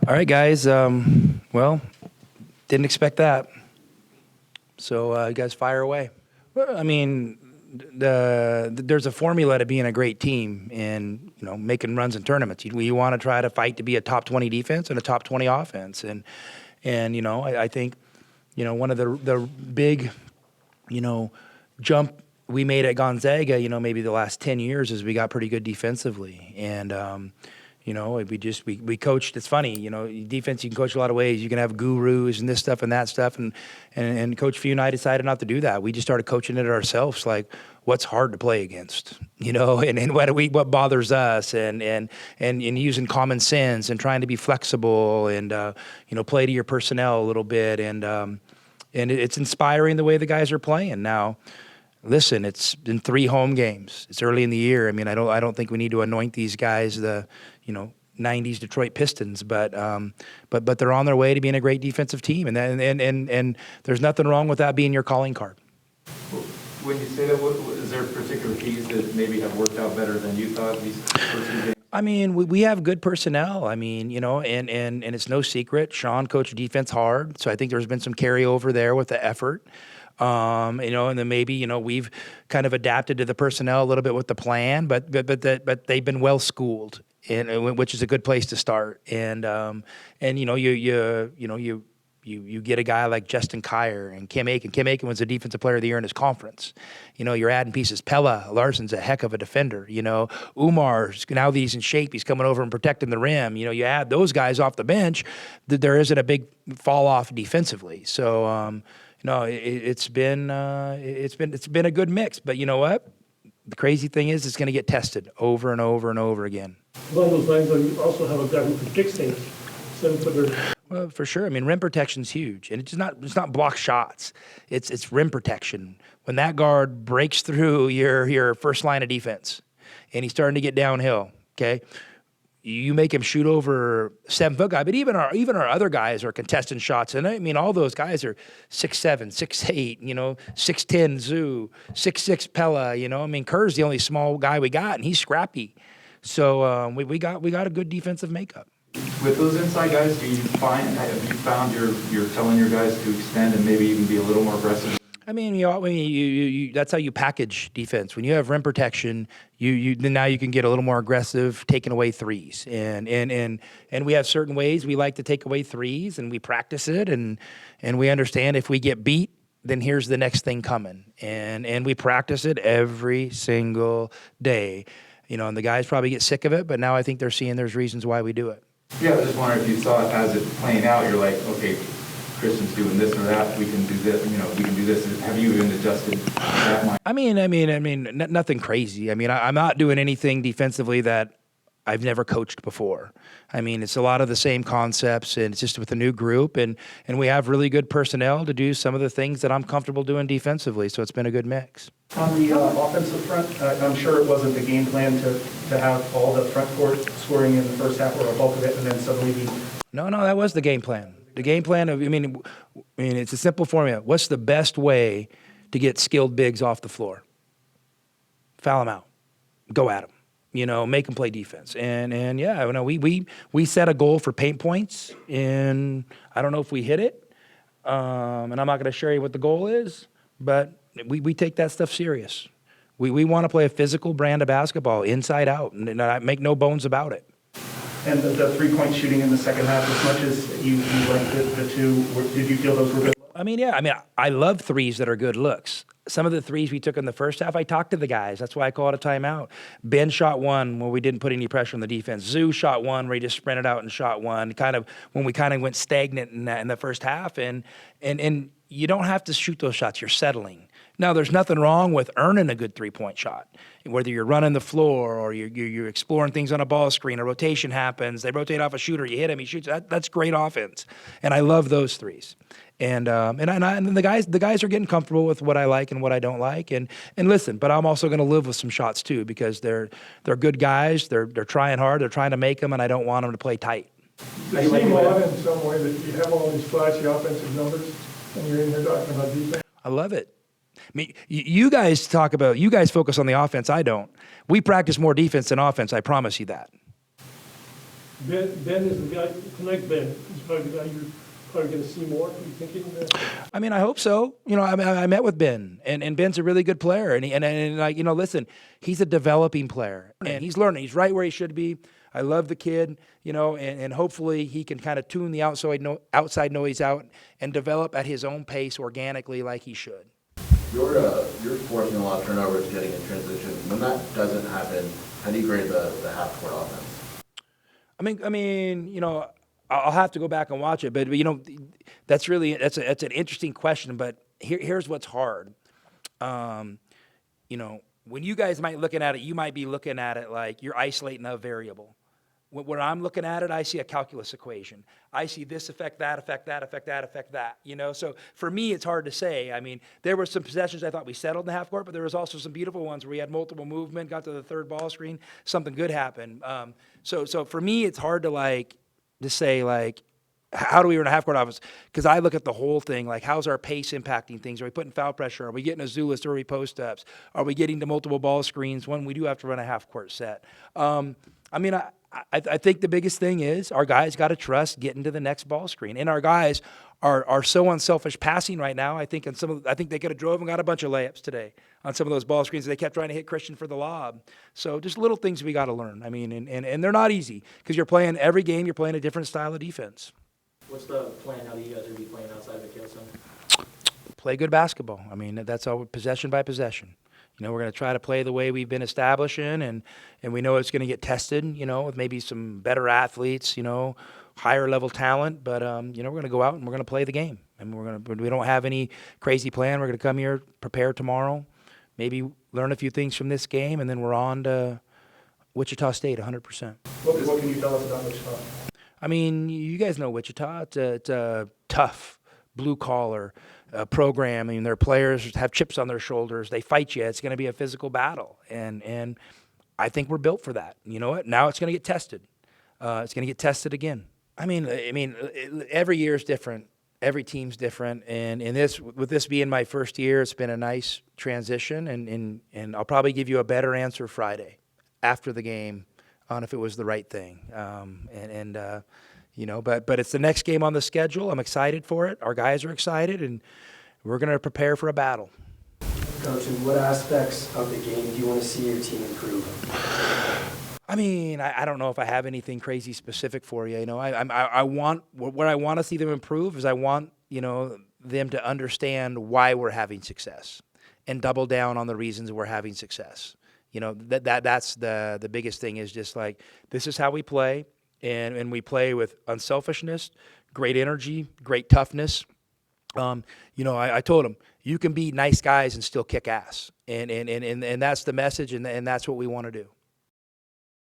All right, guys. Well, didn't expect that. So you guys fire away. Well, I mean, there's a formula to being a great team and making runs in tournaments. You want to try to fight to be a top 20 defense and a top 20 offense, and I think one of the big jump we made at Gonzaga maybe the last 10 years is we got pretty good defensively, and we coached. It's funny, defense you can coach a lot of ways. You can have gurus and this stuff and that stuff, and Coach Few and I decided not to do that. We just started coaching it ourselves, like what's hard to play against, and what bothers us, and using common sense and trying to be flexible and play to your personnel a little bit, and it's inspiring the way the guys are playing now. Listen, it's been 3 home games. It's early in the year. I mean, I don't think we need to anoint these guys the 90s Detroit Pistons, but they're on their way to being a great defensive team, and there's nothing wrong with that being your calling card. When you say that, is there particular keys that maybe have worked out better than you thought these first 2 games? I mean, we have good personnel. I mean, and it's no secret. Sean coached defense hard, so I think there's been some carryover there with the effort. And then maybe we've kind of adapted to the personnel a little bit with the plan, but they've been well schooled, and which is a good place to start. And you get a guy like Justin Kier and Kim Aiken. Kim Aiken was the defensive player of the year in his conference. You're adding pieces. Pella Larson's a heck of a defender. Umar's now that he's in shape, he's coming over and protecting the rim. You add those guys off the bench, there isn't a big fall off defensively. So. No, it's been a good mix, but you know what? The crazy thing is, it's going to get tested over and over and over again. Along those lines, you also have a guy who can kick things, 7-footer. Well, for sure. I mean, rim protection's huge, and it's not block shots. It's rim protection. When that guard breaks through your first line of defense, and he's starting to get downhill, okay. You make him shoot over 7-foot guy, but even our other guys are contesting shots, and I mean all those guys are 6'7", 6'8", 6'10", Zoo, 6'6", Pella, I mean Kerr's the only small guy we got, and he's scrappy, so we got a good defensive makeup. With those inside guys, have you found you're telling your guys to extend and maybe even be a little more aggressive? I mean, you that's how you package defense. When you have rim protection, then now you can get a little more aggressive, taking away threes. And we have certain ways we like to take away threes, and we practice it, and we understand if we get beat, then here's the next thing coming. And we practice it every single day. And the guys probably get sick of it, but now I think they're seeing there's reasons why we do it. Yeah, I was just wondering if you saw it as it's playing out, you're like, okay, Christian's doing this or that, we can do this, we can do this. Have you even adjusted that mind? I mean, nothing crazy. I mean, I'm not doing anything defensively that I've never coached before. I mean, it's a lot of the same concepts, and it's just with a new group, and we have really good personnel to do some of the things that I'm comfortable doing defensively, so it's been a good mix. On the offensive front, I'm sure it wasn't the game plan to have all the front court scoring in the first half or a bulk of it, and then suddenly be... No, that was the game plan. The game plan of, I mean, it's a simple formula. What's the best way to get skilled bigs off the floor? Foul them out. Go at them. Make them play defense. And yeah, we set a goal for paint points, and I don't know if we hit it. And I'm not going to share you what the goal is, but we take that stuff serious. We want to play a physical brand of basketball, inside out, and I make no bones about it. And the three-point shooting in the second half, as much as you liked the two, did you feel those were good? I love threes that are good looks. Some of the threes we took in the first half, I talked to the guys. That's why I called a timeout. Ben shot one where we didn't put any pressure on the defense. Zoo shot one where he just sprinted out and shot one, when we went stagnant in the first half. And you don't have to shoot those shots. You're settling. Now, there's nothing wrong with earning a good three-point shot, whether you're running the floor or you're exploring things on a ball screen, a rotation happens, they rotate off a shooter, you hit him, he shoots. That's great offense, and I love those threes. And the guys are getting comfortable with what I like and what I don't like. And listen, but I'm also going to live with some shots too, because they're good guys. They're trying hard. They're trying to make them, and I don't want them to play tight. It seems odd in some way that you have all these flashy offensive numbers, and you're in here talking about defense. I love it. I mean, you guys focus on the offense. I don't. We practice more defense than offense. I promise you that. Ben is the guy, tonight Ben is probably the guy you're probably going to see more, are you thinking? I mean, I hope so. You know, I met with Ben, and Ben's a really good player. And like, you know, listen, he's a developing player, and he's learning. He's right where he should be. I love the kid, you know, and hopefully he can kind of tune the outside noise out and develop at his own pace organically like he should. You're forcing a lot of turnovers getting in transition. When that doesn't happen, how do you grade the half-court offense? I mean, you know, I'll have to go back and watch it, but you know, that's an interesting question. But here's what's hard. You know, when you guys might looking at it, you might be looking at it like you're isolating a variable. When I'm looking at it, I see a calculus equation. I see this affect that, affect that, affect that, affect that. You know, so for me, it's hard to say. I mean, there were some possessions I thought we settled in the half court, but there was also some beautiful ones where we had multiple movement, got to the third ball screen, something good happened. So for me, it's hard to say how do we run a half court offense? Because I look at the whole thing, like how's our pace impacting things? Are we putting foul pressure? Are we getting Azulis early post ups? Are we getting to multiple ball screens when we do have to run a half court set? I mean, I think the biggest thing is our guys got to trust getting to the next ball screen, and our guys are so unselfish passing right now. I think I think they could have drove and got a bunch of layups today on some of those ball screens. They kept trying to hit Christian for the lob. So just little things we got to learn. I mean, and they're not easy because you're playing every game. You're playing a different style of defense. What's the plan now that you guys are going to be playing outside of McKale Center? Play good basketball. I mean, that's all possession by possession. You know, we're going to try to play the way we've been establishing, and we know it's going to get tested, you know, with maybe some better athletes, you know, higher level talent. But, you know, we're going to go out and we're going to play the game. And we don't have any crazy plan. We're going to come here, prepare tomorrow, maybe learn a few things from this game, and then we're on to Wichita State 100%. What can you tell us about Wichita? I mean, you guys know Wichita. It's a tough, blue-collar program. I mean, their players have chips on their shoulders. They fight you. It's going to be a physical battle, and I think we're built for that. You know what? Now it's going to get tested. It's going to get tested again. I mean, every year is different. Every team's different, and with this being my first year, it's been a nice transition, and I'll probably give you a better answer Friday after the game on if it was the right thing. You know, but it's the next game on the schedule. I'm excited for it. Our guys are excited, and we're going to prepare for a battle. Coach, in what aspects of the game do you want to see your team improve? I mean, I don't know if I have anything crazy specific for you. You know, I want what I want to see them improve is I want, you know, them to understand why we're having success and double down on the reasons we're having success. You know, that's the biggest thing is just like, this is how we play, and we play with unselfishness, great energy, great toughness. You know, I told them, you can be nice guys and still kick ass. And that's the message, and that's what we want to do.